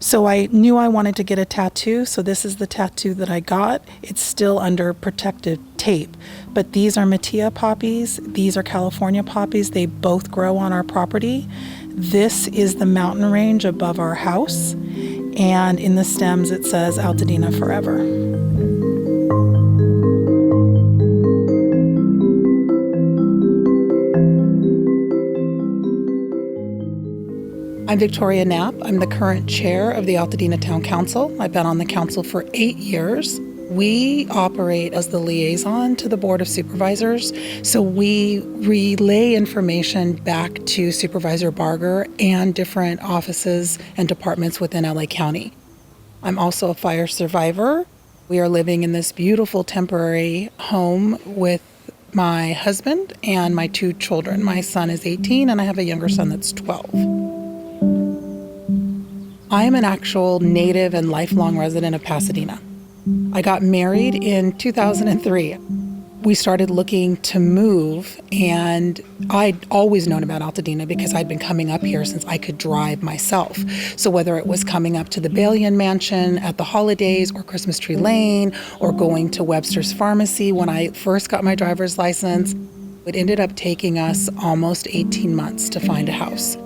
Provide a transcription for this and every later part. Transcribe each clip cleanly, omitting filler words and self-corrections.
So I knew I wanted to get a tattoo, so this is the tattoo that I got. It's still under protective tape, but these are Mattia poppies. These are California poppies. They both grow on our property. This is the mountain range above our house, and in the stems it says Altadena forever. I'm Victoria Knapp. I'm the current chair of the Altadena Town Council. I've been on the council for 8 years. We operate as the liaison to the Board of Supervisors, so we relay information back to Supervisor Barger and different offices and departments within LA County. I'm also a fire survivor. We are living in this beautiful temporary home with my husband and my 2 children. My son is 18 and I have a younger son that's 12. I am an actual native and lifelong resident of Pasadena. I got married in 2003. We started looking to move, and I'd always known about Altadena because I'd been coming up here since I could drive myself. So whether it was coming up to the Balian Mansion at the holidays or Christmas Tree Lane or going to Webster's Pharmacy when I first got my driver's license, it ended up taking us almost 18 months to find a house.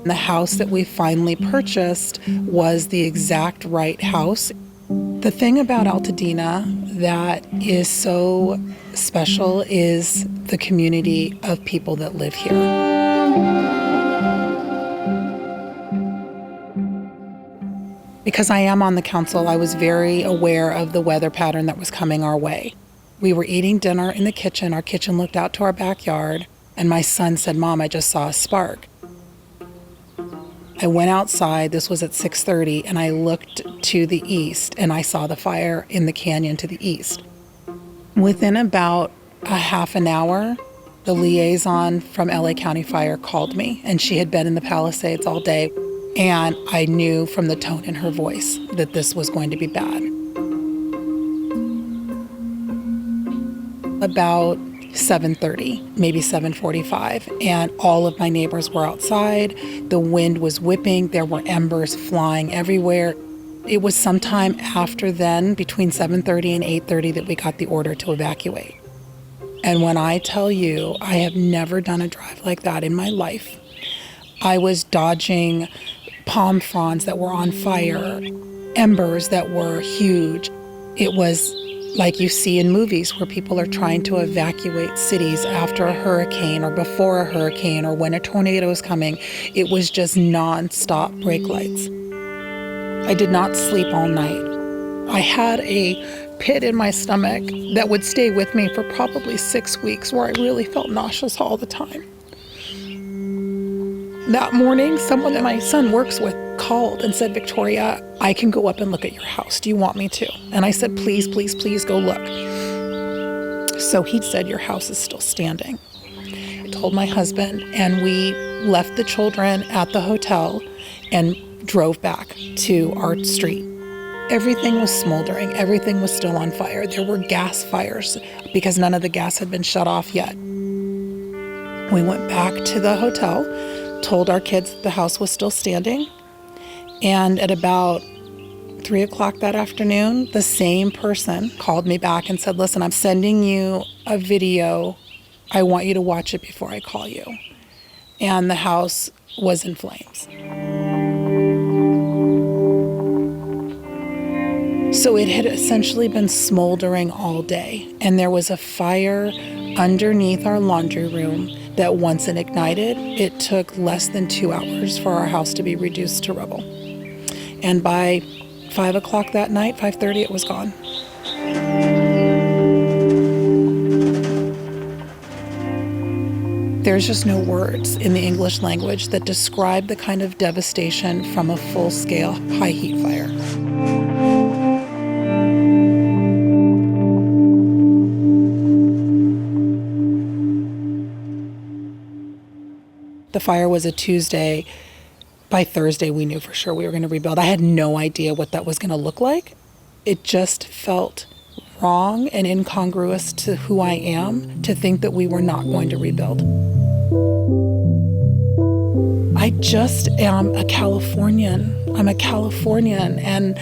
The house that we finally purchased was the exact right house. The thing about Altadena that is so special is the community of people that live here. Because I am on the council, I was very aware of the weather pattern that was coming our way. We were eating dinner in the kitchen. Our kitchen looked out to our backyard, and my son said, "Mom, I just saw a spark." I went outside, this was at 6:30, and I looked to the east, and I saw the fire in the canyon to the east. Within about a half an hour, the liaison from LA County Fire called me, and she had been in the Palisades all day, and I knew from the tone in her voice that this was going to be bad. About 7:30, maybe 7:45, and all of my neighbors were outside. The wind was whipping. There were embers flying everywhere. It was sometime after then, between 7:30 and 8:30, that we got the order to evacuate. And when I tell you, I have never done a drive like that in my life. I was dodging palm fronds that were on fire, embers that were huge. It was like you see in movies where people are trying to evacuate cities after a hurricane or before a hurricane or when a tornado is coming. It was just nonstop brake lights. I did not sleep all night. I had a pit in my stomach that would stay with me for probably 6 weeks where I really felt nauseous all the time. That morning, someone that my son works with called and said, "Victoria, I can go up and look at your house. Do you want me to?" And I said, "Please, please, please go look." So he said, "Your house is still standing." I told my husband, and we left the children at the hotel and drove back to our street. Everything was smoldering. Everything was still on fire. There were gas fires because none of the gas had been shut off yet. We went back to the hotel, told our kids that the house was still standing, and at about 3 o'clock that afternoon, the same person called me back and said, "Listen, I'm sending you a video. I want you to watch it before I call you." And the house was in flames. So it had essentially been smoldering all day, and there was a fire underneath our laundry room that once it ignited, it took less than 2 hours for our house to be reduced to rubble. And by 5 o'clock that night, 5:30, it was gone. There's just no words in the English language that describe the kind of devastation from a full-scale high heat fire. The fire was a Tuesday. By Thursday, we knew for sure we were going to rebuild. I had no idea what that was going to look like. It just felt wrong and incongruous to who I am to think that we were not going to rebuild. I I just am a Californian. I'm a Californian, and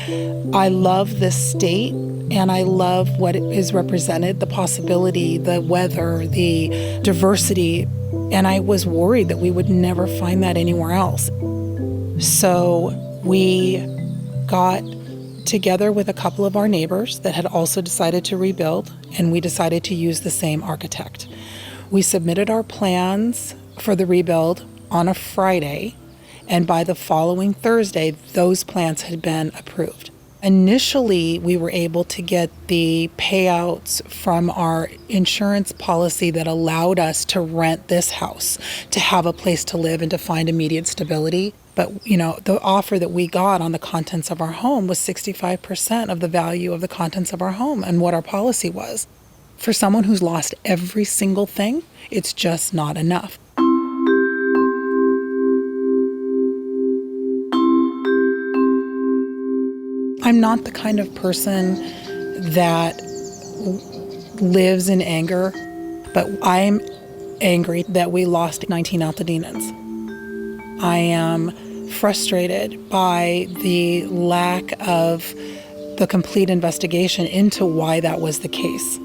I love this state, and I love what is represented, the possibility, the weather, the diversity. And I was worried that we would never find that anywhere else. So we got together with a couple of our neighbors that had also decided to rebuild, and we decided to use the same architect. We submitted our plans for the rebuild on a Friday, and by the following Thursday, those plans had been approved. Initially, we were able to get the payouts from our insurance policy that allowed us to rent this house, to have a place to live and to find immediate stability. But, the offer that we got on the contents of our home was 65% of the value of the contents of our home and what our policy was. For someone who's lost every single thing, it's just not enough. I'm not the kind of person that lives in anger, but I'm angry that we lost 19 Altadenans. I am frustrated by the lack of the complete investigation into why that was the case.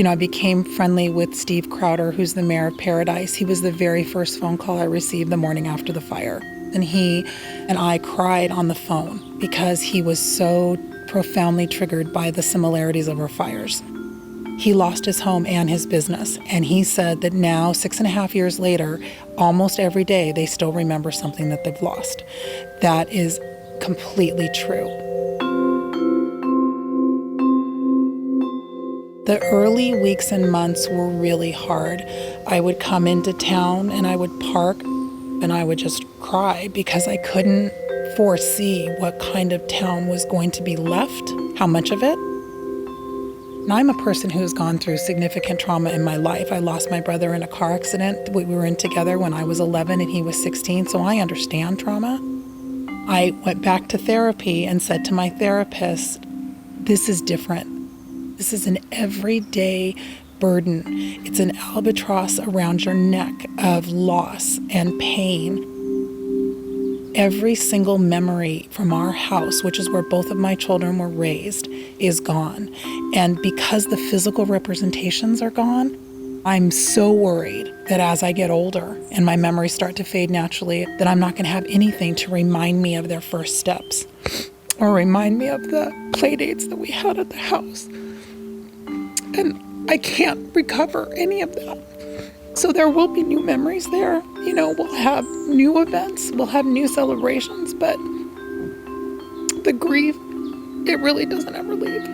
I became friendly with Steve Crowder, who's the mayor of Paradise. He was the very first phone call I received the morning after the fire. And he and I cried on the phone because he was so profoundly triggered by the similarities of our fires. He lost his home and his business, and he said that now, 6.5 years later, almost every day they still remember something that they've lost. That is completely true. The early weeks and months were really hard. I would come into town and I would park and I would just cry because I couldn't foresee what kind of town was going to be left, how much of it. And I'm a person who's gone through significant trauma in my life. I lost my brother in a car accident. We were in together when I was 11 and he was 16, so I understand trauma. I went back to therapy and said to my therapist, this is different. This is an everyday burden. It's an albatross around your neck of loss and pain. Every single memory from our house, which is where both of my children were raised, is gone. And because the physical representations are gone, I'm so worried that as I get older and my memories start to fade naturally, that I'm not going to have anything to remind me of their first steps or remind me of the play dates that we had at the house. And I can't recover any of that. So there will be new memories there. We'll have new events, we'll have new celebrations, but the grief, it really doesn't ever leave.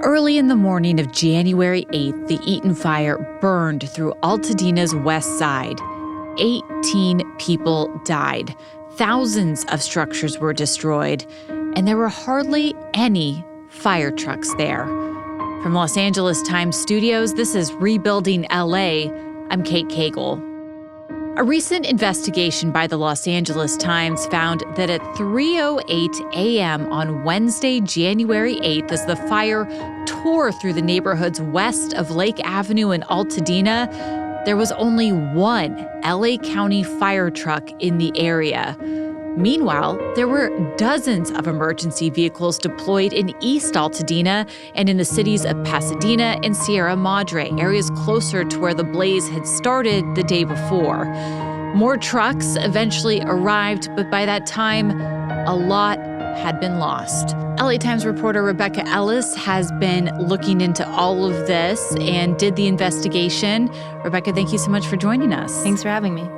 Early in the morning of January 8th, the Eaton Fire burned through Altadena's west side. 18 people died. Thousands of structures were destroyed, and there were hardly any fire trucks there. From Los Angeles Times Studios, this is Rebuilding LA. I'm Kate Cagle. A recent investigation by the Los Angeles Times found that at 3:08 a.m. on Wednesday, January 8th, as the fire tore through the neighborhoods west of Lake Avenue in Altadena, there was only one LA County fire truck in the area. Meanwhile, there were dozens of emergency vehicles deployed in East Altadena and in the cities of Pasadena and Sierra Madre, areas closer to where the blaze had started the day before. More trucks eventually arrived, but by that time, a lot had been lost. LA Times reporter Rebecca Ellis has been looking into all of this and did the investigation. Rebecca, thank you so much for joining us. Thanks for having me.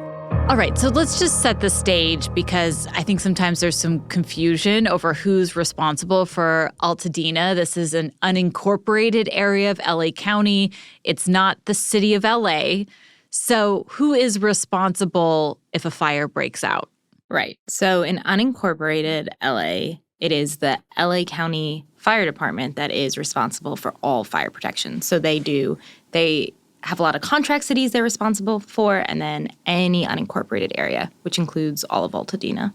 All right, so let's just set the stage because I think sometimes there's some confusion over who's responsible for Altadena. This is an unincorporated area of LA County. It's not the city of LA. So who is responsible if a fire breaks out? Right. So in unincorporated LA, it is the LA County Fire Department that is responsible for all fire protection. So they have a lot of contract cities they're responsible for, and then any unincorporated area, which includes all of Altadena.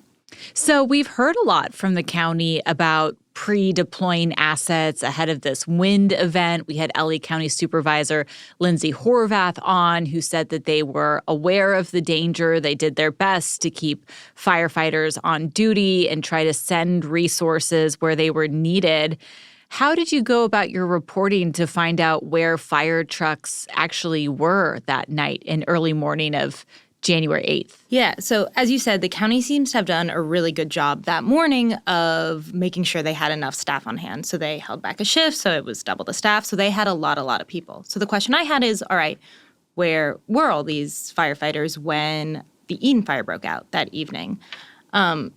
So we've heard a lot from the county about pre-deploying assets ahead of this wind event. We had LA County Supervisor Lindsay Horvath on, who said that they were aware of the danger. They did their best to keep firefighters on duty and try to send resources where they were needed. How did you go about your reporting to find out where fire trucks actually were that night and early morning of January 8th? Yeah, so as you said, the county seems to have done a really good job that morning of making sure they had enough staff on hand. So they held back a shift, so it was double the staff. So they had a lot of people. So the question I had is, all right, where were all these firefighters when the Eaton Fire broke out that evening? And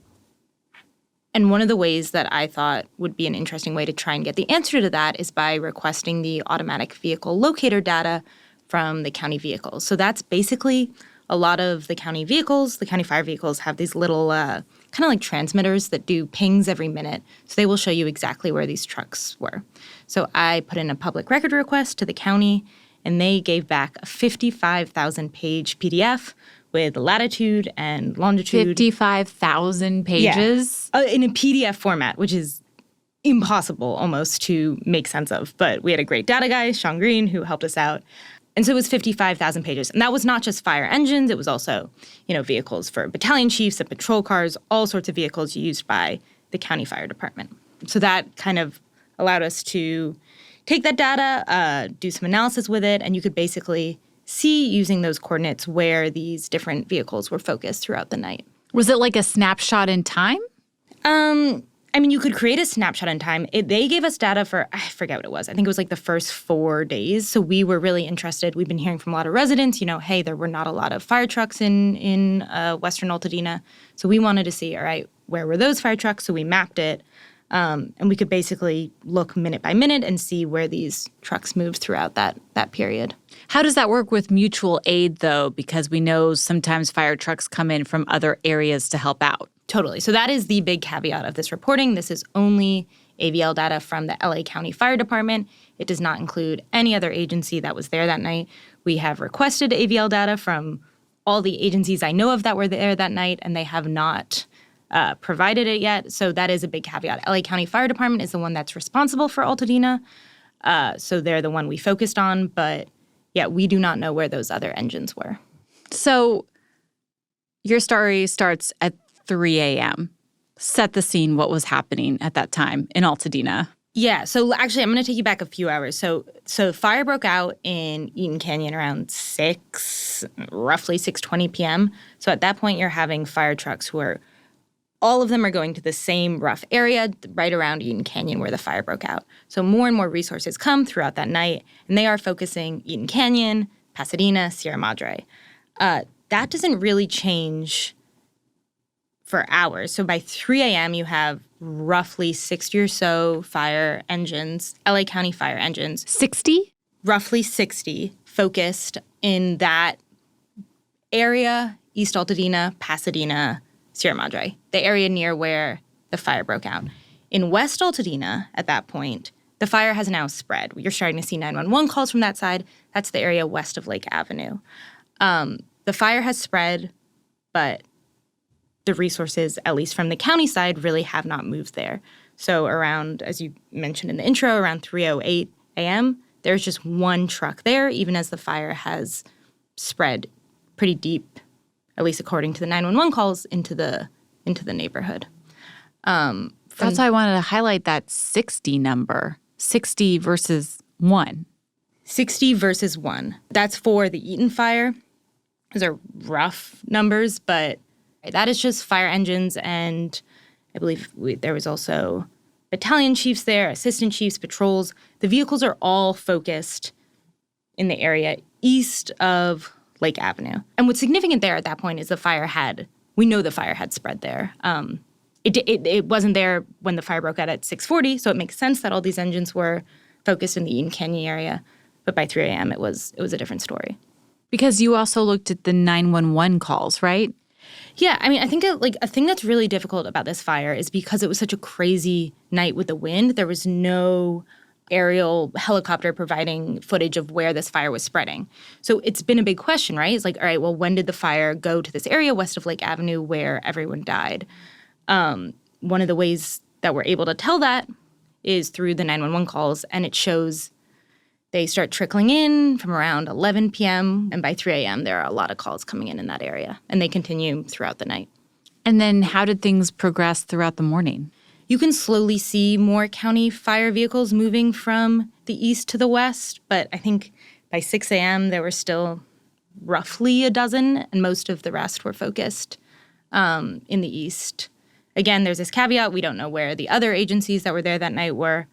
one of the ways that I thought would be an interesting way to try and get the answer to that is by requesting the automatic vehicle locator data from the county vehicles. So that's basically a lot of the county vehicles, the county fire vehicles, have these little kind of like transmitters that do pings every minute. So they will show you exactly where these trucks were. So I put in a public record request to the county, and they gave back a 55,000-page PDF with latitude and longitude. 55,000 pages? Yeah. In a PDF format, which is impossible almost to make sense of. But we had a great data guy, Sean Green, who helped us out. And so it was 55,000 pages. And that was not just fire engines. It was also, vehicles for battalion chiefs and patrol cars, all sorts of vehicles used by the county fire department. So that kind of allowed us to take that data, do some analysis with it, and you could basically see using those coordinates where these different vehicles were focused throughout the night. Was it like a snapshot in time? You could create a snapshot in time. They gave us data for, I forget what it was. I think it was like the first 4 days. So we were really interested. We've been hearing from a lot of residents, hey, there were not a lot of fire trucks in Western Altadena. So we wanted to see, all right, where were those fire trucks? So we mapped it. And we could basically look minute by minute and see where these trucks moved throughout that period. How does that work with mutual aid, though? Because we know sometimes fire trucks come in from other areas to help out. Totally. So that is the big caveat of this reporting. This is only AVL data from the LA County Fire Department. It does not include any other agency that was there that night. We have requested AVL data from all the agencies I know of that were there that night, and they have not provided it yet. So that is a big caveat. LA County Fire Department is the one that's responsible for Altadena. So they're the one we focused on. But yeah, we do not know where those other engines were. So your story starts at 3 a.m. Set the scene, what was happening at that time in Altadena. Yeah, so actually I'm going to take you back a few hours. So fire broke out in Eaton Canyon around roughly 6:20 p.m. So at that point you're having fire trucks all of them are going to the same rough area right around Eaton Canyon where the fire broke out. So more and more resources come throughout that night, and they are focusing Eaton Canyon, Pasadena, Sierra Madre. That doesn't really change for hours. So by 3 a.m., you have roughly 60 or so fire engines, LA County fire engines. 60? Roughly 60 focused in that area, East Altadena, Pasadena, Sierra Madre, the area near where the fire broke out. In West Altadena, at that point, the fire has now spread. You're starting to see 911 calls from that side. That's the area west of Lake Avenue. The fire has spread, but the resources, at least from the county side, really have not moved there. So around, as you mentioned in the intro, around 3:08 a.m., there's just one truck there, even as the fire has spread pretty deep, at least according to the 911 calls, into the neighborhood. That's why I wanted to highlight that 60 number, 60 versus 1. 60 versus 1. That's for the Eaton Fire. Those are rough numbers, but that is just fire engines, and I believe there was also battalion chiefs there, assistant chiefs, patrols. The vehicles are all focused in the area east of Lake Avenue. And what's significant there at that point is the fire had spread there. It wasn't there when the fire broke out at 6:40, so it makes sense that all these engines were focused in the Eaton Canyon area. But by 3 a.m., it was a different story. Because you also looked at the 911 calls, right? Yeah, I mean, I think a thing that's really difficult about this fire is because it was such a crazy night with the wind, there was no aerial helicopter providing footage of where this fire was spreading. So it's been a big question, right? It's like, all right, well, when did the fire go to this area west of Lake Avenue where everyone died? One of the ways that we're able to tell that is through the 911 calls, and it shows they start trickling in from around 11 p.m., and by 3 a.m., there are a lot of calls coming in that area, and they continue throughout the night. And then how did things progress throughout the morning? You can slowly see more county fire vehicles moving from the east to the west, but I think by 6 a.m., there were still roughly a dozen, and most of the rest were focused in the east. Again, there's this caveat. We don't know where the other agencies that were there that night were.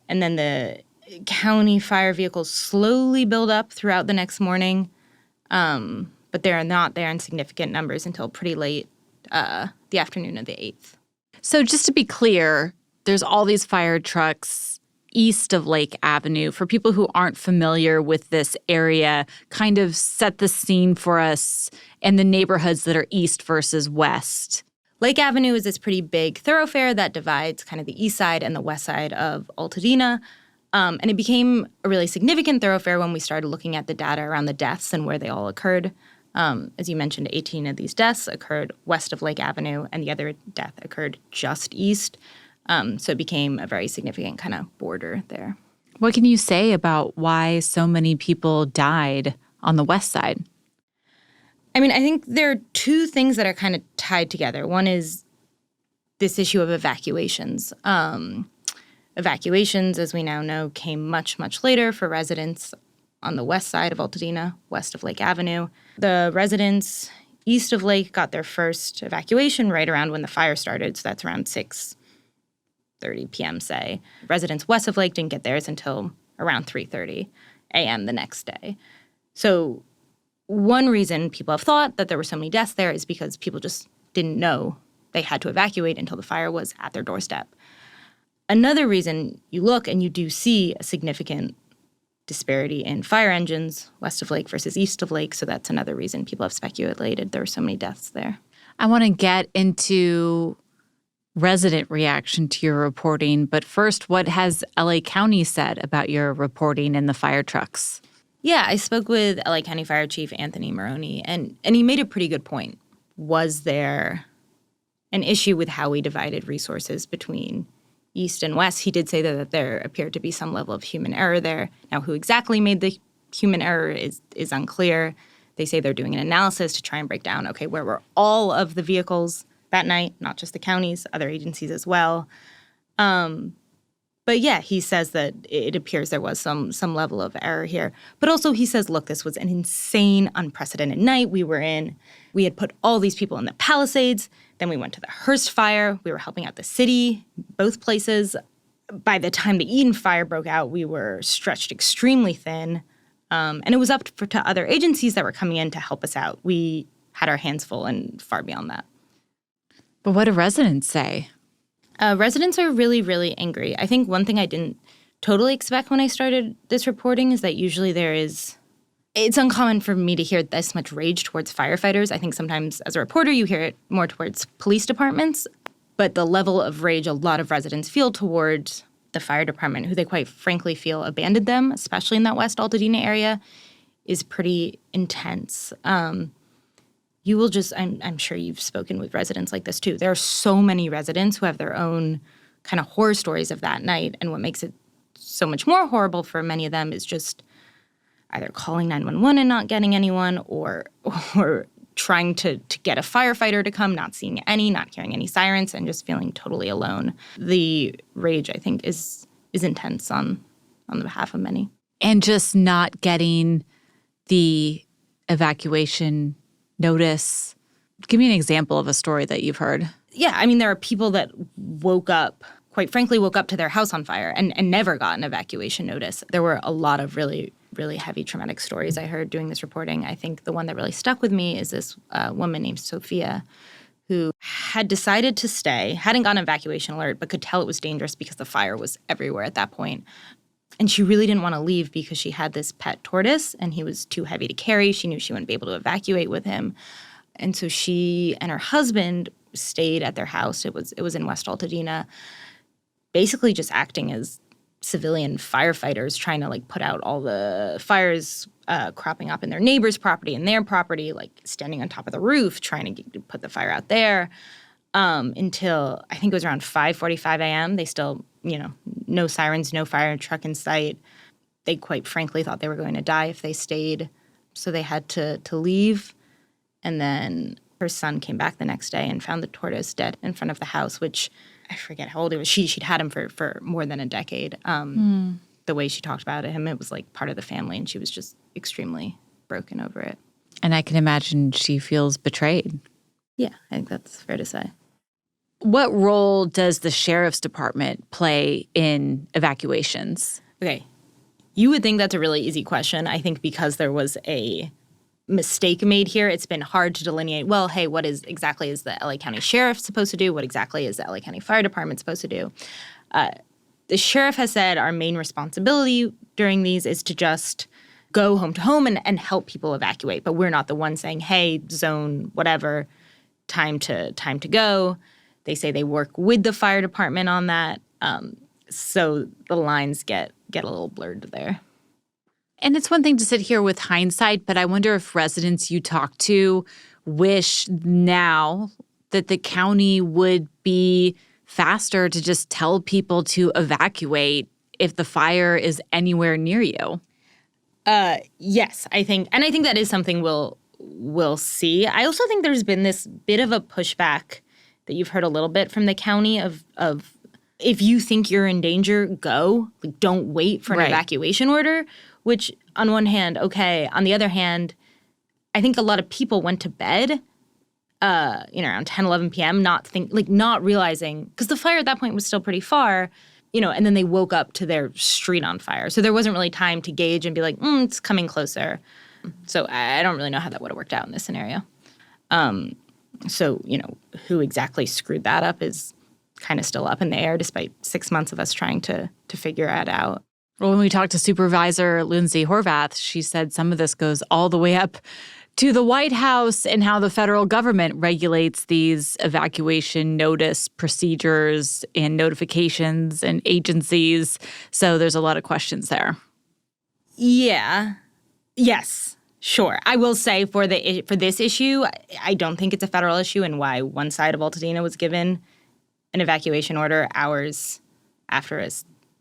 And then the county fire vehicles slowly build up throughout the next morning, but they're not there in significant numbers until pretty late the afternoon of the 8th. So just to be clear, there's all these fire trucks east of Lake Avenue. For people who aren't familiar with this area, kind of set the scene for us and the neighborhoods that are east versus west. Lake Avenue is this pretty big thoroughfare that divides kind of the east side and the west side of Altadena. And it became a really significant thoroughfare when we started looking at the data around the deaths and where they all occurred. As you mentioned, 18 of these deaths occurred west of Lake Avenue, and the other death occurred just east. So it became a very significant kind of border there. What can you say about why so many people died on the west side? I mean, I think there are two things that are kind of tied together. One is this issue of evacuations. Evacuations, as we now know, came much, much later for residents on the west side of Altadena, west of Lake Avenue. The residents east of Lake got their first evacuation right around when the fire started, so that's around 6:30 p.m., say. Residents west of Lake didn't get theirs until around 3:30 a.m. the next day. So one reason people have thought that there were so many deaths there is because people just didn't know they had to evacuate until the fire was at their doorstep. Another reason you look and you do see a significant disparity in fire engines west of Lake versus east of Lake, so that's another reason people have speculated there were so many deaths there. I want to get into resident reaction to your reporting, but first, what has LA County said about your reporting in the fire trucks? Yeah, I spoke with LA County Fire Chief Anthony Maroney, and he made a pretty good point. Was there an issue with how we divided resources between east and west? He did say that there appeared to be some level of human error there. Now, who exactly made the human error is unclear. They say they're doing an analysis to try and break down, okay, where were all of the vehicles that night, not just the counties, other agencies as well. But yeah, he says that it appears there was some level of error here. But also he says, look, this was an insane, unprecedented night we were in. We had put all these people in the Palisades. Then we went to the Hearst fire. We were helping out the city, both places. By the time the Eaton Fire broke out, we were stretched extremely thin. And it was up to other agencies that were coming in to help us out. We had our hands full and far beyond that. But what do residents say? Residents are really, really angry. I think one thing I didn't totally expect when I started this reporting is that usually it's uncommon for me to hear this much rage towards firefighters. I think sometimes as a reporter you hear it more towards police departments, but the level of rage a lot of residents feel towards the fire department, who they quite frankly feel abandoned them, especially in that West Altadena area, is pretty intense. You will just, I'm sure you've spoken with residents like this too. There are so many residents who have their own kind of horror stories of that night. And what makes it so much more horrible for many of them is just either calling 911 and not getting anyone, or trying to get a firefighter to come, not seeing any, not hearing any sirens, and just feeling totally alone. The rage, I think, is intense on the behalf of many. And just not getting the evacuation notice. Give me an example of a story that you've heard. Yeah, I mean, there are people that quite frankly, woke up to their house on fire and never got an evacuation notice. There were a lot of really, really heavy traumatic stories I heard doing this reporting. I think the one that really stuck with me is this woman named Sophia, who had decided to stay, hadn't gotten an evacuation alert, but could tell it was dangerous because the fire was everywhere at that point. And she really didn't want to leave because she had this pet tortoise and he was too heavy to carry. She knew she wouldn't be able to evacuate with him. And so she and her husband stayed at their house. It was in West Altadena, basically just acting as civilian firefighters, trying to like put out all the fires cropping up in their neighbor's property and their property, like standing on top of the roof, trying to put the fire out there. Until I think it was around 5:45 a.m. They still, no sirens, no fire truck in sight. They quite frankly thought they were going to die if they stayed. So they had to leave. And then her son came back the next day and found the tortoise dead in front of the house, which I forget how old it was. She'd had him for more than a decade. The way she talked about him, it was like part of the family, and she was just extremely broken over it. And I can imagine she feels betrayed. Yeah, I think that's fair to say. What role does the sheriff's department play in evacuations? Okay. You would think that's a really easy question. I think because there was a mistake made here, it's been hard to delineate, well, hey, what exactly is the LA County Sheriff supposed to do? What exactly is the LA County Fire Department supposed to do? The sheriff has said our main responsibility during these is to just go home to home and help people evacuate. But we're not the ones saying, hey, zone, whatever, time to go. They say they work with the fire department on that. So the lines get a little blurred there. And it's one thing to sit here with hindsight, but I wonder if residents you talk to wish now that the county would be faster to just tell people to evacuate if the fire is anywhere near you. Yes, I think that is something we'll see. I also think there's been this bit of a pushback that you've heard a little bit from the county of if you think you're in danger, go. Like, don't wait for an evacuation order, which on one hand, okay. On the other hand, I think a lot of people went to bed, around 10, 11 p.m., not realizing, because the fire at that point was still pretty far, and then they woke up to their street on fire. So there wasn't really time to gauge and be like, it's coming closer. So I don't really know how that would have worked out in this scenario. So, who exactly screwed that up is kind of still up in the air, despite 6 months of us trying to figure that out. Well, when we talked to Supervisor Lindsay Horvath, she said some of this goes all the way up to the White House and how the federal government regulates these evacuation notice procedures and notifications and agencies. So there's a lot of questions there. Yeah. Yes. Sure. I will say for this issue, I don't think it's a federal issue, and why one side of Altadena was given an evacuation order hours after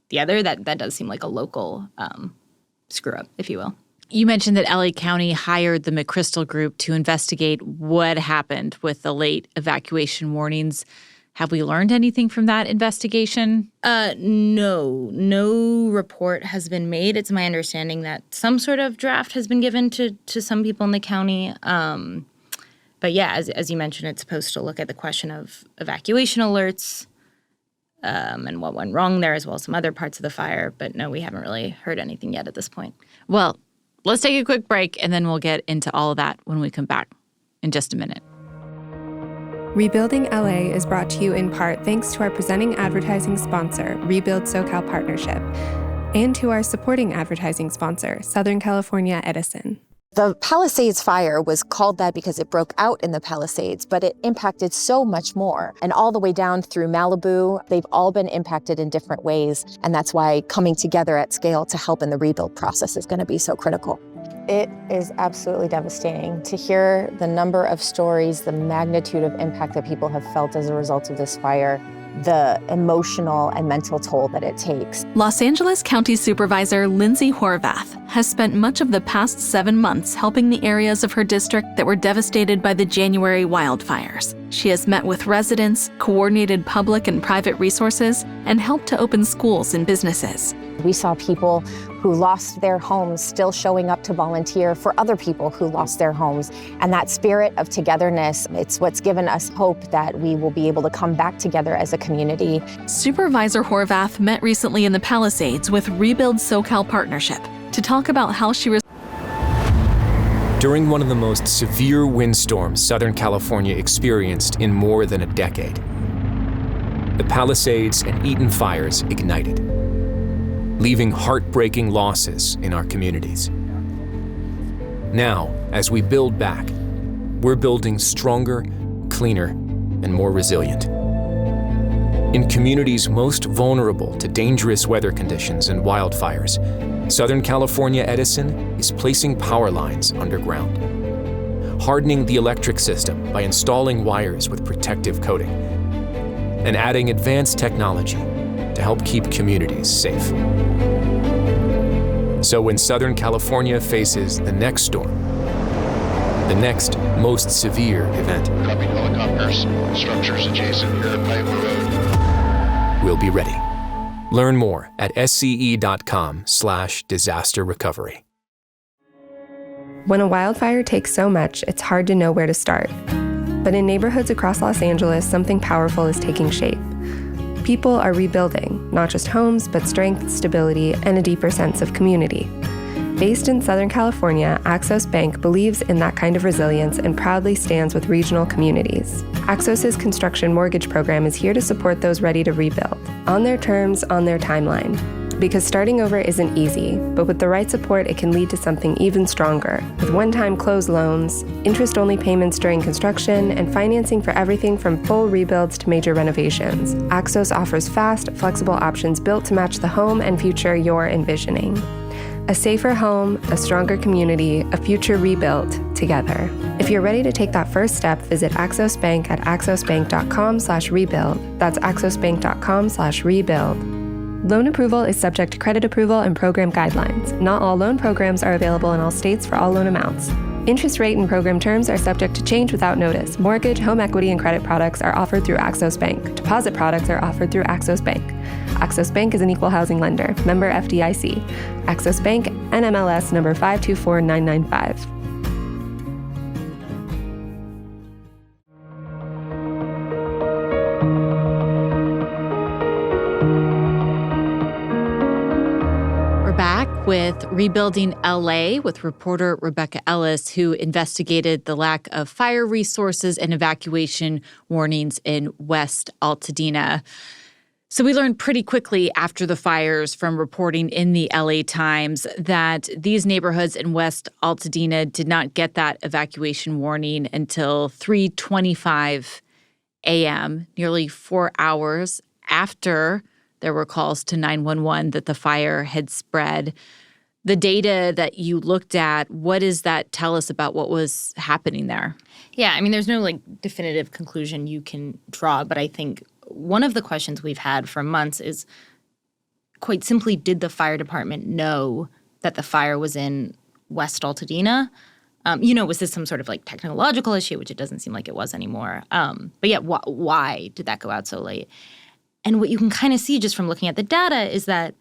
the other, that does seem like a local screw-up, if you will. You mentioned that LA County hired the McChrystal Group to investigate what happened with the late evacuation warnings. Have we learned anything from that investigation? No report has been made. It's my understanding that some sort of draft has been given to some people in the county. But yeah, as you mentioned, it's supposed to look at the question of evacuation alerts and what went wrong there, as well as some other parts of the fire. But no, we haven't really heard anything yet at this point. Well, let's take a quick break, and then we'll get into all of that when we come back in just a minute. Rebuilding LA is brought to you in part thanks to our presenting advertising sponsor, Rebuild SoCal Partnership, and to our supporting advertising sponsor, Southern California Edison. The Palisades fire was called that because it broke out in the Palisades, but it impacted so much more. And all the way down through Malibu, they've all been impacted in different ways. And that's why coming together at scale to help in the rebuild process is going to be so critical. It is absolutely devastating to hear the number of stories, the magnitude of impact that people have felt as a result of this fire, the emotional and mental toll that it takes. Los Angeles County Supervisor Lindsay Horvath has spent much of the past 7 months helping the areas of her district that were devastated by the January wildfires. She has met with residents, coordinated public and private resources, and helped to open schools and businesses. We saw people who lost their homes still showing up to volunteer for other people who lost their homes. And that spirit of togetherness, it's what's given us hope that we will be able to come back together as a community. Supervisor Horvath met recently in the Palisades with Rebuild SoCal Partnership to talk about how she During one of the most severe windstorms Southern California experienced in more than a decade, the Palisades and Eaton fires ignited. leaving heartbreaking losses in our communities. Now, as we build back, we're building stronger, cleaner, and more resilient. In communities most vulnerable to dangerous weather conditions and wildfires, Southern California Edison is placing power lines underground, hardening the electric system by installing wires with protective coating, and adding advanced technology to help keep communities safe. So when Southern California faces the next storm, the next most severe event, Copy helicopters, structures adjacent here at Pioneer Road. we'll be ready. Learn more at sce.com/disaster recovery. When a wildfire takes so much, it's hard to know where to start. But in neighborhoods across Los Angeles, something powerful is taking shape. People are rebuilding, not just homes, but strength, stability, and a deeper sense of community. Based in Southern California, Axos Bank believes in that kind of resilience and proudly stands with regional communities. Axos's construction mortgage program is here to support those ready to rebuild, on their terms, on their timeline. Because starting over isn't easy, but with the right support, it can lead to something even stronger. With one-time closed loans, interest-only payments during construction, and financing for everything from full rebuilds to major renovations, Axos offers fast, flexible options built to match the home and future you're envisioning. A safer home, a stronger community, a future rebuilt together. If you're ready to take that first step, visit Axos Bank at axosbank.com/rebuild. That's axosbank.com/rebuild. Loan approval is subject to credit approval and program guidelines. Not all loan programs are available in all states for all loan amounts. Interest rate and program terms are subject to change without notice. Mortgage, home equity, and credit products are offered through Axos Bank. Deposit products are offered through Axos Bank. Axos Bank is an equal housing lender. Member FDIC. Axos Bank, NMLS number 524995. With Rebuilding LA with reporter Rebecca Ellis, who investigated the lack of fire resources and evacuation warnings in West Altadena. So we learned pretty quickly after the fires from reporting in the LA Times that these neighborhoods in West Altadena did not get that evacuation warning until 3:25 a.m., nearly 4 hours after there were calls to 911 that the fire had spread. The data that you looked at, what does that tell us about what was happening there? Yeah, I mean, there's no definitive conclusion you can draw, but I think one of the questions we've had for months is quite simply, did the fire department know that the fire was in West Altadena? Was this some sort of technological issue, which it doesn't seem like it was anymore. But yeah, why did that go out so late? And what you can kind of see just from looking at the data is that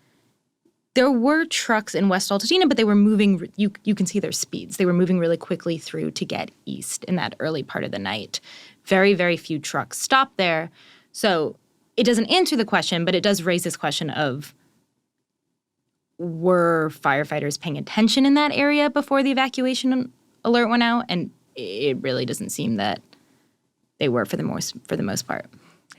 there were trucks in West Altadena, but they were moving, you can see their speeds. They were moving really quickly through to get east in that early part of the night. Very, very few trucks stopped there. So it doesn't answer the question, but it does raise this question of, were firefighters paying attention in that area before the evacuation alert went out? And it really doesn't seem that they were for the most part.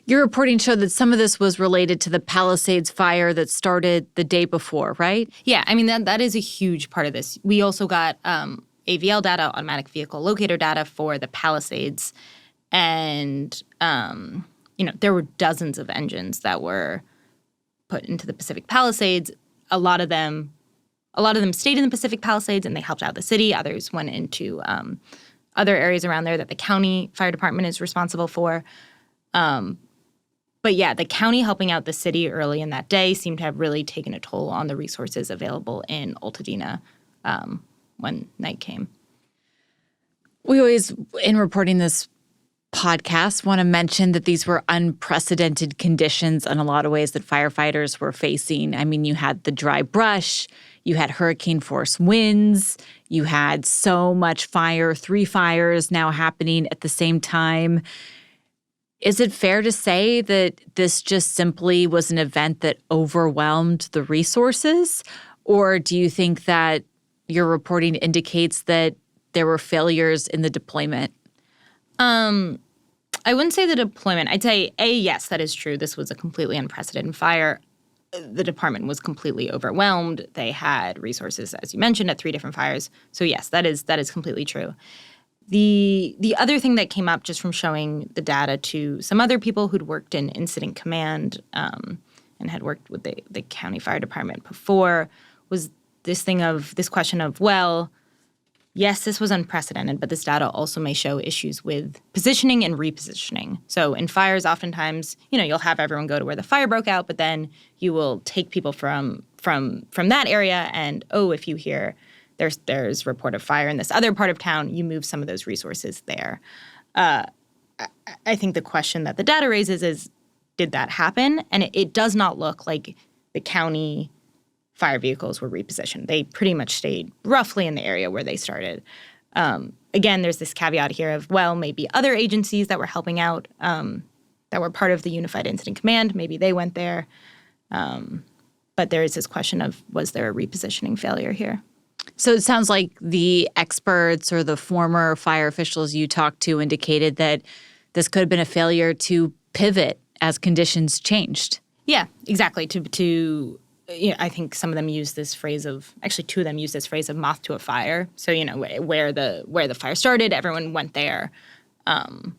Your reporting showed that some of this was related to the Palisades fire that started the day before, right? Yeah, I mean, that is a huge part of this. We also got AVL data, automatic vehicle locator data for the Palisades. And, there were dozens of engines that were put into the Pacific Palisades. A lot of them stayed in the Pacific Palisades and they helped out the city. Others went into other areas around there that the county fire department is responsible for. But yeah, the county helping out the city early in that day seemed to have really taken a toll on the resources available in Altadena when night came. We always, in reporting this podcast, want to mention that these were unprecedented conditions in a lot of ways that firefighters were facing. I mean, you had the dry brush, you had hurricane force winds, you had so much fire, 3 fires now happening at the same time. Is it fair to say that this just simply was an event that overwhelmed the resources? Or do you think that your reporting indicates that there were failures in the deployment? I wouldn't say the deployment. I'd say, yes, that is true. This was a completely unprecedented fire. the department was completely overwhelmed. They had resources, as you mentioned, at 3 different fires. So yes, that is completely true. The other thing that came up just from showing the data to some other people who'd worked in incident command and had worked with the county fire department before was this question of, well, yes, this was unprecedented, but this data also may show issues with positioning and repositioning. So in fires, oftentimes, you'll have everyone go to where the fire broke out, but then you will take people from that area and, if you hear there's report of fire in this other part of town, you move some of those resources there. I think the question that the data raises is, did that happen? And it does not look like the county fire vehicles were repositioned. They pretty much stayed roughly in the area where they started. Again, there's this caveat here of, maybe other agencies that were helping out, that were part of the Unified Incident Command, maybe they went there. But there is this question of, was there a repositioning failure here? So it sounds like the experts or the former fire officials you talked to indicated that this could have been a failure to pivot as conditions changed. Yeah, exactly. I think some of them use this phrase of, actually 2 of them use this phrase of moth to a fire. So, where the fire started, everyone went there. And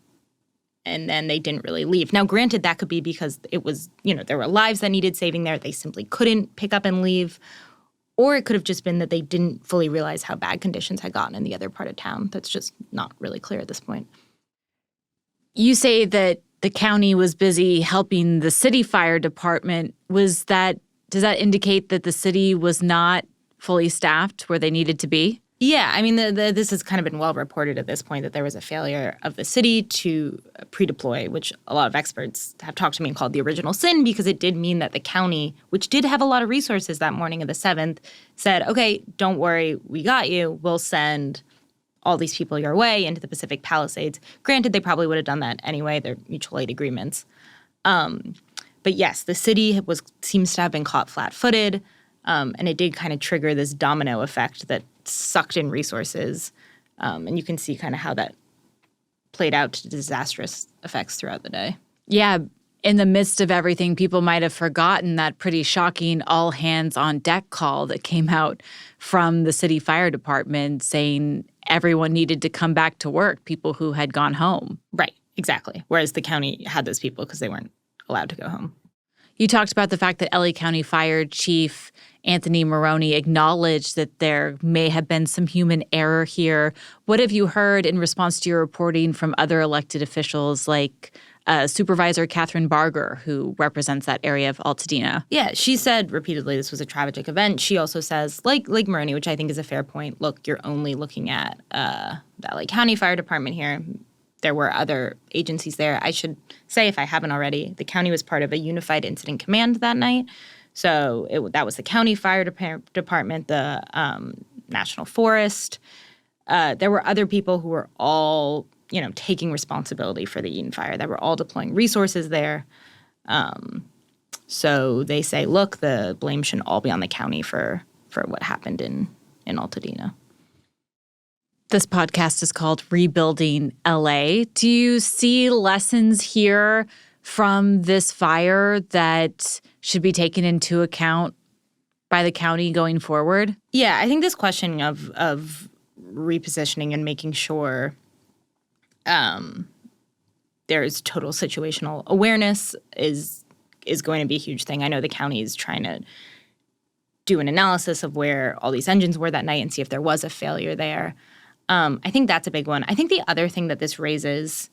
then they didn't really leave. Now, granted, that could be because it was, there were lives that needed saving there. They simply couldn't pick up and leave. Or it could have just been that they didn't fully realize how bad conditions had gotten in the other part of town. That's just not really clear at this point. You say that the county was busy helping the city fire department. Does that indicate that the city was not fully staffed where they needed to be? Yeah, I mean, this has kind of been well reported at this point that there was a failure of the city to pre-deploy, which a lot of experts have talked to me and called the original sin, because it did mean that the county, which did have a lot of resources that morning of the 7th, said, okay, don't worry, we got you. We'll send all these people your way into the Pacific Palisades. Granted, they probably would have done that anyway. They're mutual aid agreements. But yes, the city seems to have been caught flat-footed, and it did kind of trigger this domino effect that sucked in resources. And you can see kind of how that played out to disastrous effects throughout the day. Yeah. In the midst of everything, people might have forgotten that pretty shocking all hands on deck call that came out from the city fire department saying everyone needed to come back to work, people who had gone home. Right, exactly. Whereas the county had those people because they weren't allowed to go home. You talked about the fact that LA County Fire Chief Anthony Maroney acknowledged that there may have been some human error here. What have you heard in response to your reporting from other elected officials like Supervisor Catherine Barger, who represents that area of Altadena? Yeah, she said repeatedly this was a tragic event. She also says, like Maroney, which I think is a fair point, look, you're only looking at the LA County Fire Department here. There were other agencies there. I should say, if I haven't already, the county was part of a unified incident command that night. So that was the county fire department, the National Forest. There were other people who were all, taking responsibility for the Eaton Fire, that were all deploying resources there. So they say, look, the blame shouldn't all be on the county for what happened in Altadena. This podcast is called Rebuilding LA. Do you see lessons here from this fire that should be taken into account by the county going forward? Yeah, I think this question of repositioning and making sure there's total situational awareness is going to be a huge thing. I know the county is trying to do an analysis of where all these engines were that night and see if there was a failure there. I think that's a big one. I think the other thing that this raises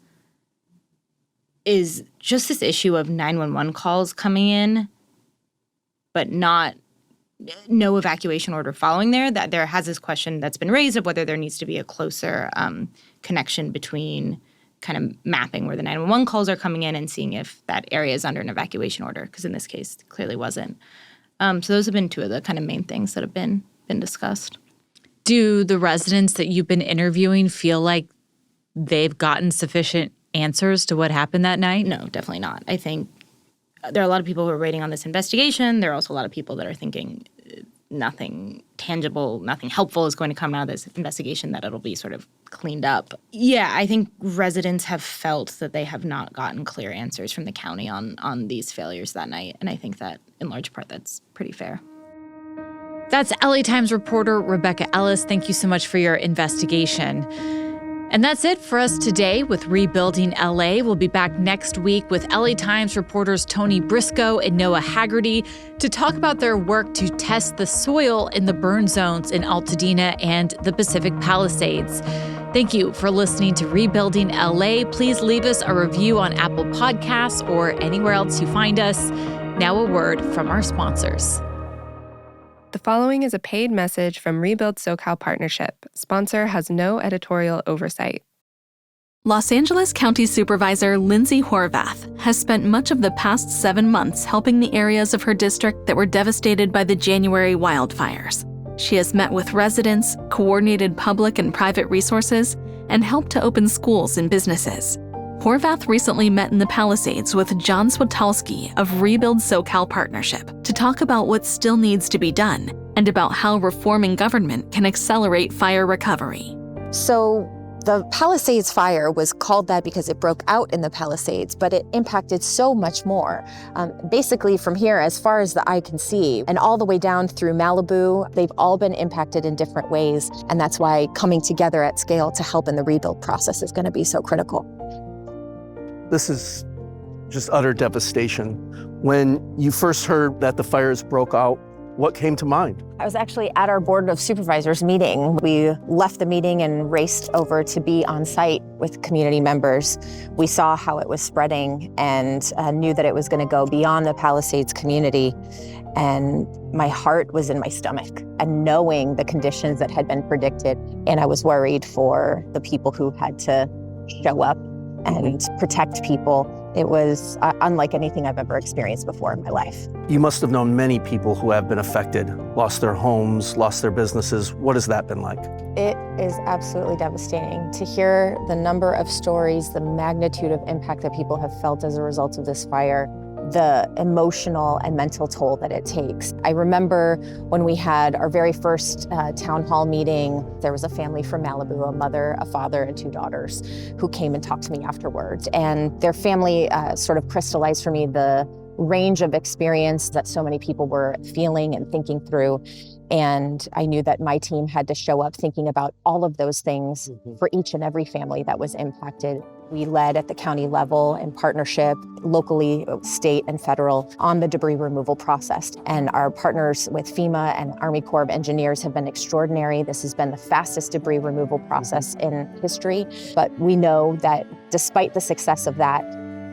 is just this issue of 911 calls coming in, but no evacuation order following there. That there has this question that's been raised of whether there needs to be a closer connection between kind of mapping where the 911 calls are coming in and seeing if that area is under an evacuation order, because in this case, it clearly wasn't. So those have been two of the kind of main things that have been discussed. Do the residents that you've been interviewing feel like they've gotten sufficient answers to what happened that night? No, definitely not. I think there are a lot of people who are waiting on this investigation. There are also a lot of people that are thinking nothing tangible, nothing helpful is going to come out of this investigation, that it'll be sort of cleaned up. Yeah, I think residents have felt that they have not gotten clear answers from the county on these failures that night. And I think that in large part that's pretty fair. That's LA Times reporter Rebecca Ellis. Thank you so much for your investigation. And that's it for us today with Rebuilding LA. We'll be back next week with LA Times reporters Tony Briscoe and Noah Haggerty to talk about their work to test the soil in the burn zones in Altadena and the Pacific Palisades. Thank you for listening to Rebuilding LA. Please leave us a review on Apple Podcasts or anywhere else you find us. Now a word from our sponsors. The following is a paid message from Rebuild SoCal Partnership. Sponsor has no editorial oversight. Los Angeles County Supervisor Lindsay Horvath has spent much of the past 7 months helping the areas of her district that were devastated by the January wildfires. She has met with residents, coordinated public and private resources, and helped to open schools and businesses. Horvath recently met in the Palisades with John Switalski of Rebuild SoCal Partnership to talk about what still needs to be done and about how reforming government can accelerate fire recovery. So the Palisades fire was called that because it broke out in the Palisades, but it impacted so much more. Basically from here, as far as the eye can see, and all the way down through Malibu, they've all been impacted in different ways. And that's why coming together at scale to help in the rebuild process is going to be so critical. This is just utter devastation. When you first heard that the fires broke out, what came to mind? I was actually at our Board of Supervisors meeting. We left the meeting and raced over to be on site with community members. We saw how it was spreading and knew that it was going to go beyond the Palisades community. And my heart was in my stomach, and knowing the conditions that had been predicted. And I was worried for the people who had to show up and protect people. It was unlike anything I've ever experienced before in my life. You must have known many people who have been affected, lost their homes, lost their businesses. What has that been like? It is absolutely devastating to hear the number of stories, the magnitude of impact that people have felt as a result of this fire, the emotional and mental toll that it takes. I remember when we had our very first town hall meeting, there was a family from Malibu, a mother, a father, and 2 daughters who came and talked to me afterwards. And their family sort of crystallized for me the range of experience that so many people were feeling and thinking through. And I knew that my team had to show up thinking about all of those things for each and every family that was impacted. We led at the county level in partnership, locally, state and federal, on the debris removal process. And our partners with FEMA and Army Corps of Engineers have been extraordinary. This has been the fastest debris removal process in history. But we know that despite the success of that,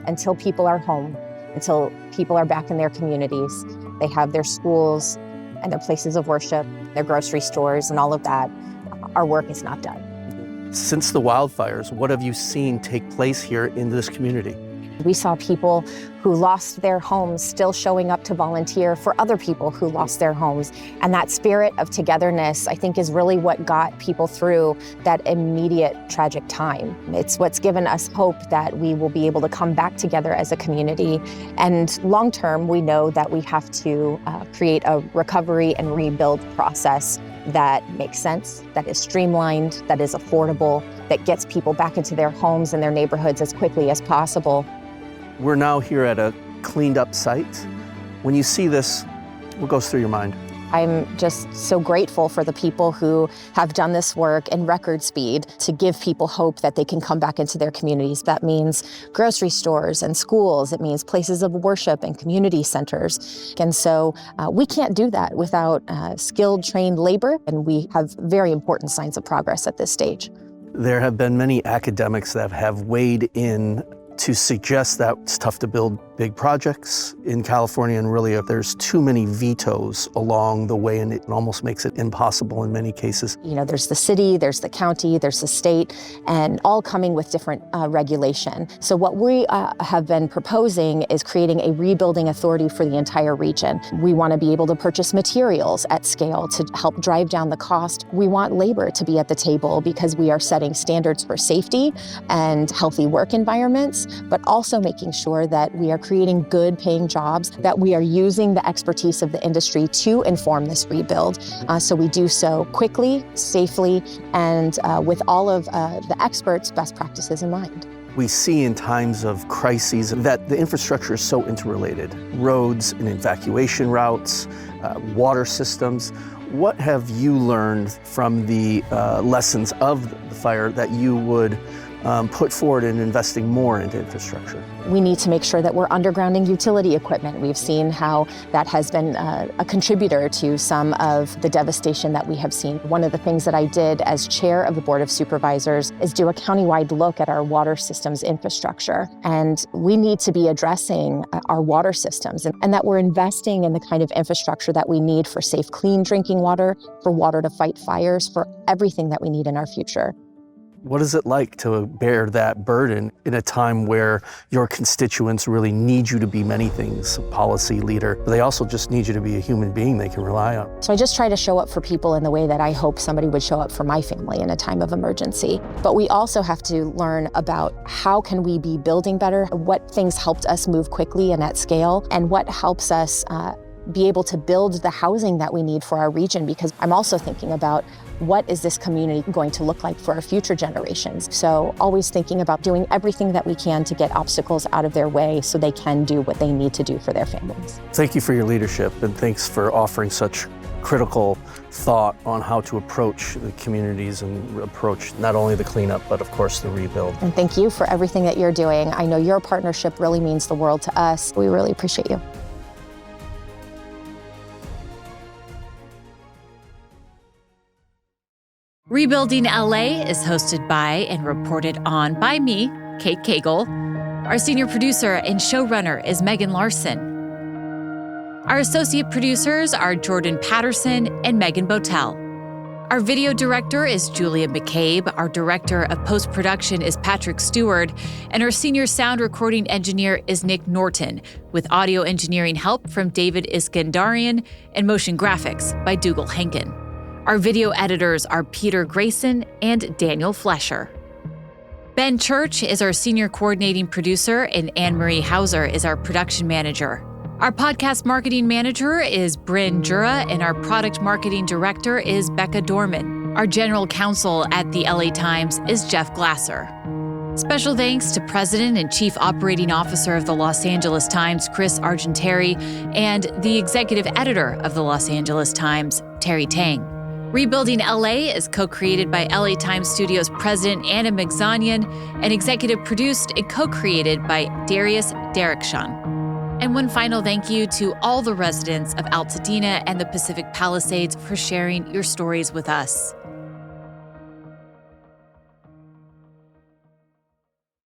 until people are home, until people are back in their communities, they have their schools and their places of worship, their grocery stores and all of that, our work is not done. Since the wildfires, what have you seen take place here in this community? We saw people who lost their homes still showing up to volunteer for other people who lost their homes. And that spirit of togetherness, I think, is really what got people through that immediate tragic time. It's what's given us hope that we will be able to come back together as a community. And long term, we know that we have to create a recovery and rebuild process that makes sense, that is streamlined, that is affordable, that gets people back into their homes and their neighborhoods as quickly as possible. We're now here at a cleaned up site. When you see this, what goes through your mind? I'm just so grateful for the people who have done this work in record speed to give people hope that they can come back into their communities. That means grocery stores and schools. It means places of worship and community centers. And so we can't do that without skilled, trained labor, and we have very important signs of progress at this stage. There have been many academics that have weighed in to suggest that it's tough to build big projects in California, and really there's too many vetoes along the way, and it almost makes it impossible in many cases. You know, there's the city, there's the county, there's the state, and all coming with different regulation. So what we have been proposing is creating a rebuilding authority for the entire region. We want to be able to purchase materials at scale to help drive down the cost. We want labor to be at the table because we are setting standards for safety and healthy work environments. but also making sure that we are creating good paying jobs, that we are using the expertise of the industry to inform this rebuild. So we do so quickly, safely, and with all of the experts' best practices in mind. We see in times of crises that the infrastructure is so interrelated. Roads and evacuation routes, water systems. What have you learned from the lessons of the fire that you would put forward in investing more into infrastructure? We need to make sure that we're undergrounding utility equipment. We've seen how that has been a contributor to some of the devastation that we have seen. One of the things that I did as chair of the Board of Supervisors is do a countywide look at our water systems infrastructure. And we need to be addressing our water systems and that we're investing in the kind of infrastructure that we need for safe, clean drinking water, for water to fight fires, for everything that we need in our future. What is it like to bear that burden in a time where your constituents really need you to be many things, a policy leader, but they also just need you to be a human being they can rely on? So I just try to show up for people in the way that I hope somebody would show up for my family in a time of emergency. But we also have to learn about how can we be building better, what things helped us move quickly and at scale, and what helps us be able to build the housing that we need for our region, because I'm also thinking about what is this community going to look like for our future generations. So always thinking about doing everything that we can to get obstacles out of their way so they can do what they need to do for their families. Thank you for your leadership, and thanks for offering such critical thought on how to approach the communities and approach not only the cleanup, but of course the rebuild. And thank you for everything that you're doing. I know your partnership really means the world to us. We really appreciate you. Rebuilding LA is hosted by and reported on by me, Kate Cagle. Our senior producer and showrunner is Megan Larson. Our associate producers are Jordan Patterson and Megan Botel. Our video director is Julia McCabe. Our director of post-production is Patrick Stewart. And our senior sound recording engineer is Nick Norton, with audio engineering help from David Iskandarian and motion graphics by Dougal Henkin. Our video editors are Peter Grayson and Daniel Flesher. Ben Church is our senior coordinating producer, and Anne-Marie Hauser is our production manager. Our podcast marketing manager is Bryn Jura, and our product marketing director is Becca Dorman. Our general counsel at the LA Times is Jeff Glasser. Special thanks to President and Chief Operating Officer of the Los Angeles Times, Chris Argenteri, and the executive editor of the Los Angeles Times, Terry Tang. Rebuilding LA is co-created by LA Times Studios president Anna Migzanian and executive produced and co-created by Darius Derrickson. And one final thank you to all the residents of Altadena and the Pacific Palisades for sharing your stories with us.